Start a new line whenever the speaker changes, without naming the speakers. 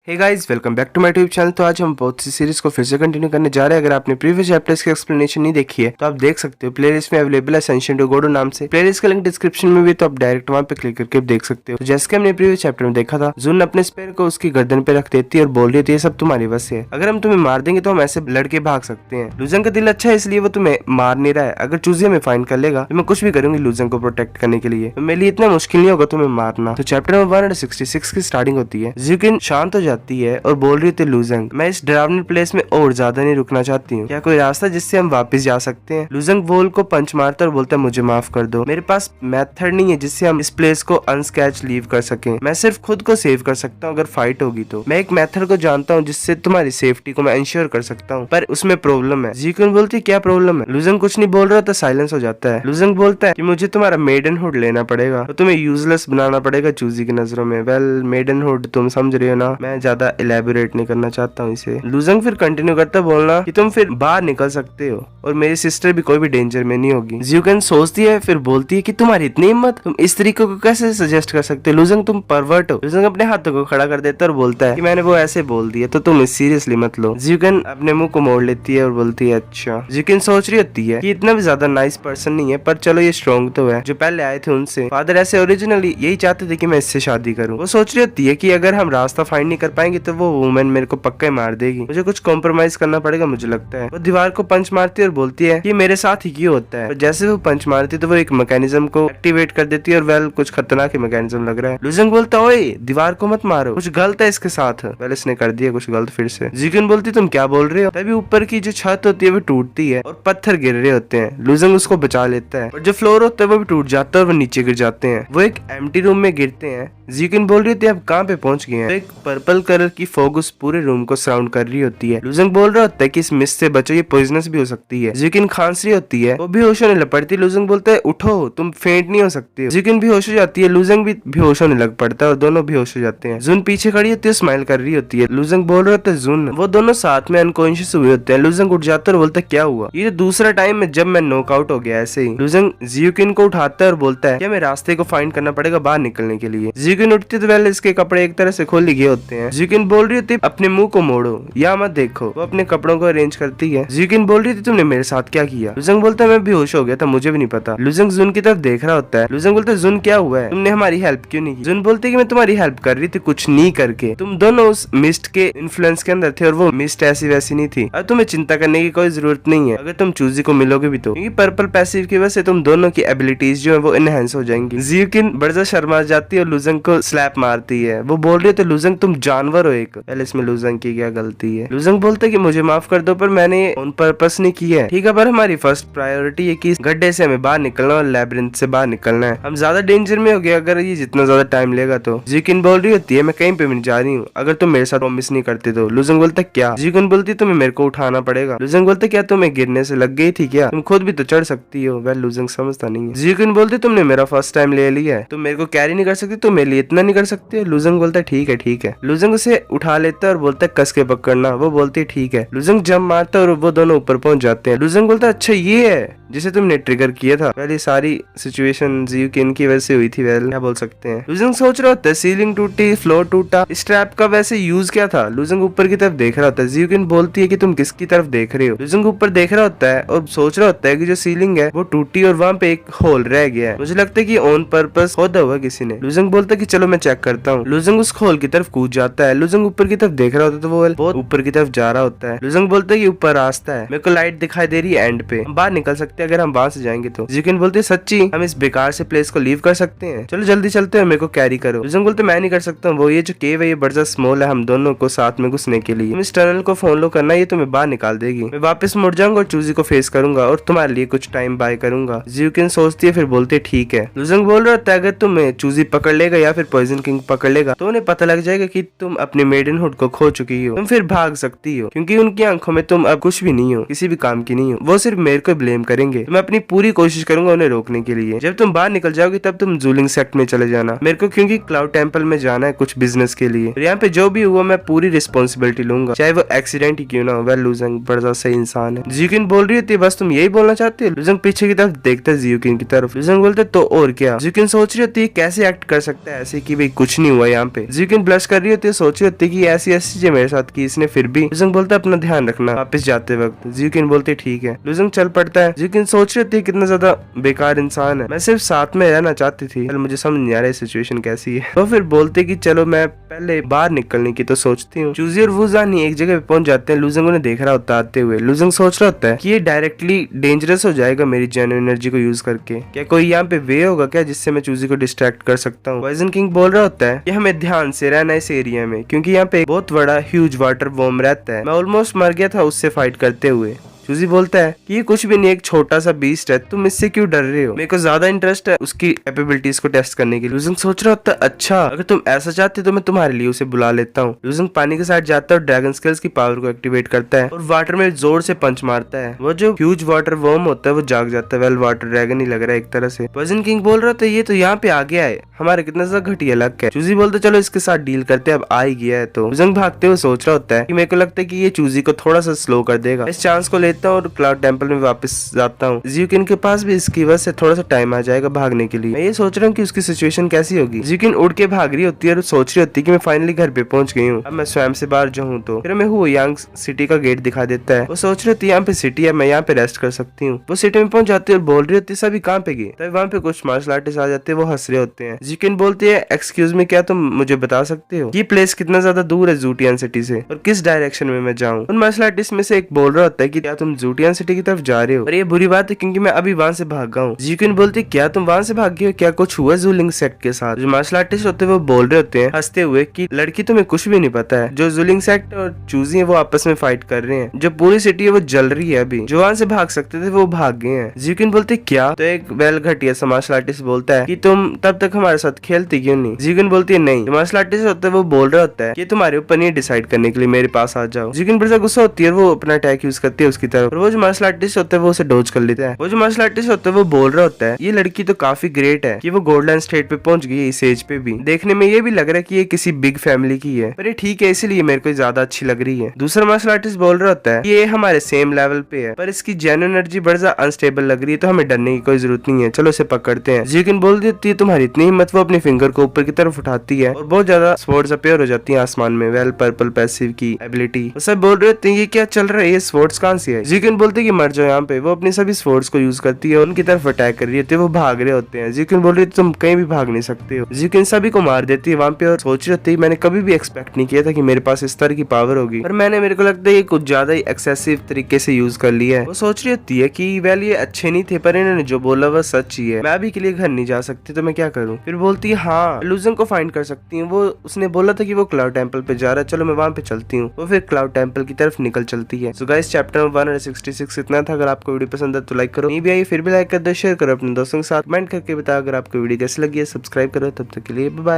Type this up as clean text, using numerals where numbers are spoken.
Hey guys, welcome back to my YouTube channel. तो आज हम बहुत सी सीरीज को फिर से कंटिन्यू करने जा रहे हैं। अगर आपने प्रीवियस चैप्टर्स की एक्सप्लेनेशन नहीं देखी है तो आप देख सकते हो, प्लेलिस्ट में अवेलेबल है असेंशन टू गॉड नाम से। प्लेलिस्ट का लिंक डिस्क्रिप्शन में भी, तो आप डायरेक्ट वहां पे क्लिक करके देख सकते हो। तो जैसे कि हमने प्रीवियस चैप्टर में देखा था, जुन अपने स्पेयर को उसकी गर्दन पे रख देती है और बोल रही थी ये सब तुम्हारी वजह से है, अगर हम तुम्हें मार देंगे तो हम ऐसे लड़के भाग सकते हैं। लूजन का दिल अच्छा है इसलिए वो तुम्हें मार नहीं रहा है। अगर चूजी हमें फाइंड कर लेगा तो मैं कुछ भी करूंगी लूजन को प्रोटेक्ट करने के लिए, तो मेरे लिए इतना मुश्किल नहीं होगा तुम्हें मारना। तो चैप्टर नंबर 166 की स्टार्टिंग होती है। ज़्यूकिन शांत हो जाती है और बोल रही थी लूजंग, मैं इस डरावनी प्लेस में और ज्यादा नहीं रुकना चाहती हूँ, क्या कोई रास्ता जिससे हम वापस जा सकते हैं। लूजंग वोल को पंच मारता और बोलता है मुझे माफ कर दो, मेरे पास मेथड नहीं है जिससे हम इस प्लेस को अनस्कैच लीव कर सकें। मैं सिर्फ खुद को सेव कर सकता हूँ अगर फाइट होगी तो। मैं एक मेथड को जानता हूँ जिससे तुम्हारी सेफ्टी को मैं इंश्योर कर सकता हूँ, पर उसमें प्रॉब्लम है। ज़्यूकिन बोलती क्या प्रॉब्लम है। लूजंग कुछ नहीं बोल रहा तो साइलेंस हो जाता है। लूजंग बोलता है कि मुझे तुम्हारा मेडनहुड लेना पड़ेगा, तो तुम्हें यूजलेस बनाना पड़ेगा चूजी की नजरों में। वेल, मेडनहुड तुम समझ रहे हो ना, मैं ज्यादा इलेबोरेट नहीं करना चाहता हूँ इसे। लूजंग फिर कंटिन्यू करता बोलना कि तुम फिर बाहर निकल सकते हो और मेरी सिस्टर भी कोई भी डेंजर में नहीं होगी। ज़्यूकिन सोचती है, फिर बोलती है कि तुम्हारी इतनी हिम्मत, तुम इस तरीके को कैसे सजेस्ट कर सकते हो। लूजंग तुम परवर्ट हो। लूजंग अपने हाथों को खड़ा कर देता है और बोलता है कि मैंने वो ऐसे बोल दिया तो तुम सीरियसली मत लो। ज़्यूकिन अपने मुंह को मोड़ लेती है और बोलती है अच्छा। ज़्यूकिन सोच रही होती है कि इतना भी ज्यादा नाइस पर्सन नहीं है, पर चलो ये स्ट्रॉन्ग तो है। जो पहले आए थे उनसे फादर ऐसे ओरिजिनली यही चाहते थे कि मैं इससे शादी करूं। वो सोच रही होती है कि अगर हम रास्ता फाइंड नहीं कर पाएंगे तो वो वुमेन मेरे को पक्का मार देगी, मुझे कुछ कॉम्प्रोमाइज करना पड़ेगा मुझे लगता है। वो दीवार को पंच मारती है और बोलती है कि मेरे साथ ही क्यों होता है। और जैसे वो पंच मारती है तो वो एक मैकेनिज्म को एक्टिवेट कर देती है और वेल कुछ खतरनाक ही मैकेनिज्म लग रहा है। लूजंग बोलता ओए दीवार को मत मारो, कुछ गलत है इसके साथ। वेल इसने कर दिया कुछ गलत फिर से। ज़्यूकिन बोलती तुम क्या बोल रहे हो। तभी ऊपर की जो छत होती है वो टूटती है और पत्थर गिर रहे होते हैं। लूजंग उसको बचा लेता है और जो फ्लोर होता है वो भी टूट जाता है और वो नीचे गिर जाते हैं। वो एक एम्प्टी रूम में गिरते हैं। ज़्यूकिन बोल रही होती है अब कहाँ पे पहुंच गए हैं। तो एक पर्पल कलर की फॉग उस पूरे रूम को सराउंड कर रही होती है। लूजंग बोल रहा होता है कि इस मिस्ट से बचो, ये पॉइजनस भी हो सकती है। ज़्यूकिन खांस रही होती है, वो बेहोश होने लग पड़ती है। लूजंग बोलता है उठो, तुम फेंट नहीं हो सकती। ज़्यूकिन बेहोश हो जाती है, लूजंग भी बेहोश होने लग पड़ता है और दोनों बेहोश हो जाते हैं। जुन पीछे खड़ी होती है, स्माइल कर रही होती है। लूजंग बोल रहा होता है जुन। वो दोनों साथ में अनकॉन्शियस हुए होते हैं। लूजंग उठ जाता है और बोलता है क्या हुआ। ये दूसरा टाइम है जब मैं नॉकआउट हो गया। ऐसे ही लूजंग ज़्यूकिन को उठाता है और बोलता है कि हमें रास्ते को फाइंड करना पड़ेगा बाहर निकलने के लिए। ज़्यूकिन उठती तो पहले इसके कपड़े एक तरह से खोल लिए होते हैं। ज़्यूकिन बोल रही होती है अपने मुंह को मोड़ो या मत देखो। वो अपने कपड़ों को अरेंज करती है। ज़्यूकिन बोल रही थी तुमने मेरे साथ क्या किया। लूजंग बोलता है मैं बेहोश हो गया था, मुझे भी नहीं पता। लूजंग जुन की तरफ देख रहा होता है। लूजंग बोलता है जुन क्या हुआ है, तुमने हमारी हेल्प क्यों नहीं की। जुन बोलते कि मैं तुम्हारी हेल्प कर रही थी कुछ नहीं करके, तुम दोनों उस मिस्ट के इन्फ्लुएंस के अंदर थे और वो मिस्ट ऐसी वैसी नहीं थी। अब तुम्हें चिंता करने की कोई जरूरत नहीं है अगर तुम चूजी को मिलोगे भी तो, क्योंकि पर्पल पैसिव की वजह से तुम दोनों की एबिलिटीज जो है वो इनहेंस हो जाएंगी। ज़्यूकिन बड़ा शर्मा जाती है और लूजंग को स्लैप मारती है। वो बोल रही है तो लूजंग तुम जानवर हो एक। पहले इसमें लूजंग की क्या गलती है। लूजंग बोलते कि मुझे माफ कर दो पर मैंने ऑन पर्पस नहीं किया है। ठीक है, पर हमारी फर्स्ट प्रायोरिटी है कि इस गड्ढे से हमें बाहर निकलना और लैबिरिंथ से बाहर निकलना है। हम ज्यादा डेंजर में हो गए अगर ये जितना ज्यादा टाइम लेगा तो। ज़्यूकिन बोल रही होती है मैं कहीं पे भी नहीं जा रही हूँ अगर तुम मेरे साथ प्रॉमिस नहीं करते तो। लूजंग बोलता क्या। ज़्यूकिन बोलती तुम्हें मेरे को उठाना पड़ेगा। लूजंग बोलते क्या तुम्हें गिरने से लग गई थी क्या, तुम खुद भी तो चढ़ सकती हो। वह लूजंग समझता नहीं है। ज़्यूकिन बोलते तुमने मेरा फर्स्ट टाइम ले लिया है, तुम मेरे को कैरी नहीं कर सकती, तुम मेरे लिए इतना नहीं कर सकते। लूजंग बोलता ठीक है ठीक है। लूजंग उसे उठा लेता है और बोलता है कस के पकड़ना। वो बोलती है ठीक है। लूजंग जंप मारता है और वो दोनों ऊपर पहुंच जाते हैं। लूजंग बोलता है अच्छा ये है जिसे तुमने ट्रिगर किया था। पहले सारी सिचुएशन ज़्यूकिन की वजह से हुई थी। वेल क्या बोल सकते हैं। लूजंग सोच रहा होता है सीलिंग टूटी, फ्लोर टूटा, इस ट्रैप का वैसे यूज क्या था। लूजंग ऊपर की तरफ देख रहा होता है। ज़्यूकिन बोलती है कि तुम किसकी तरफ देख रहे हो। लूजंग ऊपर देख रहा होता है और सोच रहा होता है कि जो सीलिंग है वो टूटी और वहाँ पे एक होल रह गया है, मुझे लगता है कि ऑन पर्पस खोदा हुआ किसी ने। लूजंग बोलता है कि चलो मैं चेक करता हूँ। लूजंग उस होल की तरफ कूद जाता है। लूजंग ऊपर की तरफ देख रहा होता है तो वो बहुत ऊपर की तरफ जा रहा होता है। लूजंग बोलता है कि ऊपर रास्ता है, मेरे को लाइट दिखाई दे रही है एंड पे, हम बाहर निकल सकते हैं अगर हम वहां से जाएंगे तो। ज़्यूकिन बोलते सच्ची हम इस बेकार से प्लेस को लीव कर सकते हैं, चलो जल्दी चलते हैं, मेरे को कैरी करो। लूजंग बोलते मैं नहीं कर सकता हूँ, वो ये जो केव है ये बड़ा स्मॉल है हम दोनों को साथ में घुसने के लिए, तुम इस टनल को फॉलो करना, ये तुम्हें बाहर निकाल देगी। मैं वापस मुड़ जाऊंगा और चूजी को फेस करूंगा और तुम्हारे लिए कुछ टाइम बाय करूंगा। ज़्यूकिन सोचती है फिर बोलते ठीक है। लूजंग बोल रहा था अगर तुम्हें चूजी पकड़ लेगा या फिर पॉइजन किंग पकड़ लेगा तो उन्हें पता लग जाएगा कि तुम अपने मेडनहुड को खो चुकी हो, तुम फिर भाग सकती हो, क्योंकि उनकी आंखों में तुम अब कुछ भी नहीं हो, किसी भी काम की नहीं हो, वो सिर्फ मेरे को ब्लेम करेंगे। तो मैं अपनी पूरी कोशिश करूंगा उन्हें रोकने के लिए। जब तुम बाहर निकल जाओगी तब तुम जूलिंग सेक्ट में चले जाना मेरे को, क्योंकि क्लाउड टेम्पल में जाना है कुछ बिजनेस के लिए। यहाँ पे जो भी हुआ मैं पूरी रिस्पॉन्सिबिलिटी लूंगा, चाहे वो एक्सीडेंट ही क्यों ना हो। वह लूजंग बड़ा सही इंसान है। ज़्यूकिन बोल रही होती बस तुम यही बोलना चाहते हो। लूजंग पीछे की तरफ देखता है ज़्यूकिन की तरफ। लूजंग बोलते तो और क्या। ज़्यूकिन सोच रही होती है कैसे एक्ट कर सकता है ऐसे कि भाई कुछ नहीं हुआ यहाँ पे। ज़्यूकिन ब्लश कर रही होती है, सोच रही होती कि ऐसी ऐसी चीजें मेरे साथ की इसने, फिर भी लुजंग बोलता है अपना ध्यान रखना वापस जाते वक्त। जियोकिन बोलते ठीक है। लुजंग चल पड़ता है। जियोकिन सोच रही होती है कितना ज्यादा बेकार इंसान है, मैं सिर्फ साथ में रहना चाहती थी, मुझे समझ नहीं आ रहा है सिचुएशन कैसी है। तो फिर बोलते कि चलो मैं पहले बाहर निकलने की तो सोचती हूँ। चूजी और वुजानी एक जगह पे पहुंच जाते हैं। लुजंग उन्हें देख रहा होता आते हुए। लुजंग सोच रहा होता है कि ये डायरेक्टली डेंजरस हो जाएगा मेरी जेन्युइन एनर्जी को यूज करके, क्या कोई यहाँ पे वे होगा क्या जिससे मैं चूजी को डिस्ट्रैक्ट कर सकता हूँ। पॉइजन किंग बोल रहा होता है कि हमें ध्यान से रहना इस एरिया में, क्योंकि यहाँ पे बहुत बड़ा ह्यूज वाटर वॉर्म रहता है, मैं ऑलमोस्ट मर गया था उससे फाइट करते हुए। चूजी बोलता है कि ये कुछ भी नहीं, एक छोटा सा बीस्ट है, तुम इससे क्यों डर रहे हो, मेरे को ज्यादा इंटरेस्ट है उसकी कैपेबिलिटीज को टेस्ट करने के लिए। लुजंग सोच रहा होता है अच्छा अगर तुम ऐसा चाहते तो मैं तुम्हारे लिए उसे बुला लेता हूँ। लुजंग पानी के साथ जाता है और ड्रैगन स्किल्स की पावर को एक्टिवेट करता है और वाटर में जोर से पंच मारता है। वो जो ह्यूज वाटर वर्म होता है वो जाग जाता है। वेल वाटर ड्रैगन ही लग रहा है एक तरह से। पॉइजन किंग बोल रहा था ये तो यहाँ पे आ गया है, हमारे कितना ज्यादा घटिया लक है। चूजी बोलते चलो इसके साथ डील करते हैं, अब आ ही गया है। तो लुजंग भागते हुए सोच रहा होता है कि मेरे को लगता है कि ये चूजी को थोड़ा सा स्लो कर देगा, इस चांस को लेता हूँ और क्लाउड टेंपल में वापस जाता हूँ। जियोकिन के पास भी इसकी वजह से थोड़ा सा टाइम आ जाएगा भागने के लिए। मैं ये सोच रहा हूँ कि उसकी सिचुएशन कैसी होगी। जियोकिन उड़ के भाग रही होती है और सोच रही होती है कि मैं फाइनली घर पे पहुंच गई हूँ, अब मैं स्वयं से बाहर जाऊँ। तो फिर हमें हुआ यांग सिटी का गेट दिखा देता है। वो सोच रही होती है यहाँ पे सिटी है, मैं यहाँ पे रेस्ट कर सकती हूँ। वो सिटी में पहुंच जाती है और बोल रही होती है सभी कहाँ पे गए। तभी वहाँ पे कुछ मार्शल आर्टिस्ट आ जाते हैं, वो हंस रहे होते हैं। जियोकिन बोलती है एक्सक्यूज मी, क्या तुम मुझे बता सकते हो ये प्लेस कितना ज्यादा दूर है जूटियन सिटी से और किस डायरेक्शन में मैं जाऊँ। उन मार्शल आर्टिस्ट में से एक बोल रहा होता है कि क्या तुम जूटियन सिटी की तरफ जा रहे हो, और ये बुरी बात है क्योंकि मैं अभी वहाँ से भागा हूँ। जियोकिन बोलती क्या तुम वहाँ से भाग गए हो, क्या कुछ हुआ जूलिंग सेक्ट के साथ। जो मार्शल आर्टिस्ट होते हैं वो बोल रहे होते हैं हंसते हुए कि लड़की तुम्हें कुछ भी नहीं पता है, जो जूलिंग सेक्ट और चूजी है वो आपस में फाइट कर रहे हैं, जो पूरी सिटी है वो जल रही है, अभी जो वहाँ से भाग सकते थे वो भाग गए हैं। जियोकिन बोलते क्या, तो एक वेल घटिया सा मार्शल आर्टिस्ट बोलता है कि तुम तब तक हमारे साथ खेलती क्यों नहीं। जियोकिन बोलती है नहीं। मार्शल आर्टिस्ट होता है वो बोल रहा होता है कि तुम्हारे ऊपर नहीं डिसाइड करने के लिए मेरे पास आ जाओ। जियोकिन बड़ा गुस्सा होती है और वो अपना अटैक यूज करती है उसकी तरफ, और वो जो मार्शल आर्टिस्ट होता है वो उसे डोज कर लेता है। वो जो मार्शल आर्टिस्ट होता है वो बोल रहा होता है ये लड़की तो काफी ग्रेट है कि वो गोल्डन स्टेट पे पहुंच गई इस एज पे भी, देखने में ये भी लग रहा है कि ये किसी बिग फैमिली की है, पर ये ठीक है इसीलिए मेरे को ज्यादा अच्छी लग रही है। दूसरा मार्शल आर्टिस्ट बोल रहा होता है ये हमारे सेम लेवल पे है, पर इसकी जेन्युइन एनर्जी बड़ा ज्यादा अनस्टेबल लग रही है, तो हमें डरने की कोई जरूरत नहीं है, चलो इसे पकड़ते हैं। जियोकिन बोल देती है तुम्हारी इतनी हिम्मत, वो अपने फिंगर को ऊपर की तरफ उठाती है और बहुत ज्यादा स्वर्ड्स अपीयर हो जाती है आसमान में। वेल पर्पल पैसिव की एबिलिटी। वो सब बोल रहे होते हैं ये क्या चल रहा है, ये स्वर्ड्स कहां से है। जियोकिन बोलते कि मर जाओ यहाँ पे। वो अपनी सभी स्वर्ड्स को यूज करती है, उनकी तरफ अटैक कर रही होती है, वो भाग रहे होते हैं। जियोकिन बोल रही है तुम कहीं भी भाग नहीं सकते हो। जियोकिन सभी को मार देती है वहाँ पे और सोच रही थी मैंने कभी भी एक्सपेक्ट नहीं किया था कि मेरे पास इस तरह की पावर होगी, पर मैंने मेरे को लगता है ये कुछ ज्यादा ही एक्सेसिव तरीके से यूज कर लिया है। वो सोच रही होती है कि वेल ये अच्छे नहीं थे, पर इन्होंने जो बोला वह सच ही है, मैं अभी के लिए घर नहीं जा सकती तो मैं क्या करूँ। फिर बोलती है हाँ लुजंग को फाइंड कर सकती हूँ, वो उसने बोला था कि वो क्लाउड टेंपल पे जा रहा है, चलो मैं वहाँ पे चलती हूँ। वो फिर क्लाउड टेंपल की तरफ निकल चलती है। सो गाइस चैप्टर 166 इतना था। अगर आपको वीडियो पसंद है तो लाइक करो, नहीं भी आई फिर भी लाइक कर दो, शेयर करो अपने दोस्तों के साथ, कमेंट करके बताओ अगर आपको वीडियो कैसी लगी है, सब्सक्राइब करो। तब तक के लिए बाय बाय।